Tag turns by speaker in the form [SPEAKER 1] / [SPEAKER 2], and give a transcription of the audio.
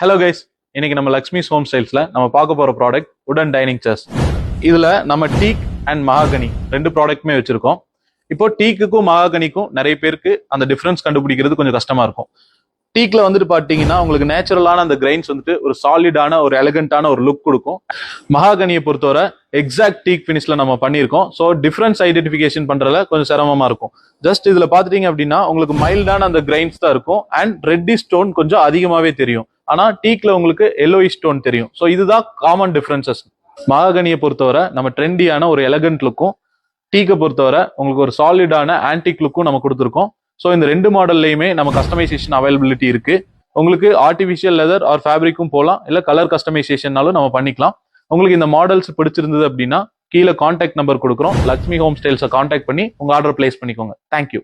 [SPEAKER 1] Hello guys, இன்னைக்கு நம்ம Lakshmi's home ஸ்டைல்ஸ்ல நம்ம பார்க்க போற ப்ராடக்ட் உடன் டைனிங் சேர்ஸ். இதுல நம்ம டீக் அண்ட் மகாகனி ரெண்டு ப்ராடக்ட்டுமே வச்சிருக்கோம். இப்போ டீக்குக்கும் மகாகனிக்கும் நிறைய பேருக்கு அந்த டிஃபரன்ஸ் கண்டுபிடிக்கிறது கொஞ்சம் கஷ்டமா இருக்கும். டீக்ல வந்துட்டு பாத்தீங்கன்னா உங்களுக்கு நேச்சுரலான அந்த கிரைன்ஸ் வந்துட்டு ஒரு சாலிடான ஒரு எலகண்டான ஒரு லுக் கொடுக்கும். மகாகனியை பொறுத்தவரை எக்ஸாக்ட் டீக் ஃபினிஷ்ல நம்ம பண்ணியிருக்கோம். ஸோ டிஃபரன்ஸ் ஐடென்டிஃபிகேஷன் பண்றதுல கொஞ்சம் சிரமமா இருக்கும். ஜஸ்ட் இதுல பாத்துட்டீங்க அப்படின்னா உங்களுக்கு மைல்டான அந்த கிரைன்ஸ் தான் இருக்கும் அண்ட் ரெட்டி ஸ்டோன் கொஞ்சம் அதிகமாவே தெரியும். ஆனா டீக்ல உங்களுக்கு எல்லோயிஷ் ஸ்டோன் தெரியும். ஸோ இதுதான் காமன் டிஃபரன்சஸ். மகாகனியை பொறுத்தவரை நம்ம ட்ரெண்டியான ஒரு எலகண்ட் லுக்கும், டீக்கை பொறுத்தவரை உங்களுக்கு ஒரு சாலிடான ஆன்டிக் லுக்கும் நம்ம கொடுத்துருக்கோம். ஸோ இந்த ரெண்டு மாடல்லையுமே நம்ம கஸ்டமைசேஷன் அவைலபிலிட்டி இருக்கு. உங்களுக்கு ஆர்டிஃபிஷியல் லெதர் ஆர் ஃபேப்ரிக்கும் போகலாம், இல்லை கலர் கஸ்டமைசேஷன்னாலும் நம்ம பண்ணிக்கலாம். உங்களுக்கு இந்த மாடல்ஸ் பிடிச்சிருந்தது அப்படின்னா கீழே கான்டாக்ட் நம்பர் கொடுக்குறோம். லக்ஷ்மி ஹோம் ஸ்டைல்ஸை கான்டாக்ட் பண்ணி உங்க ஆர்டர் பிளேஸ் பண்ணிக்கோங்க. தேங்க்யூ.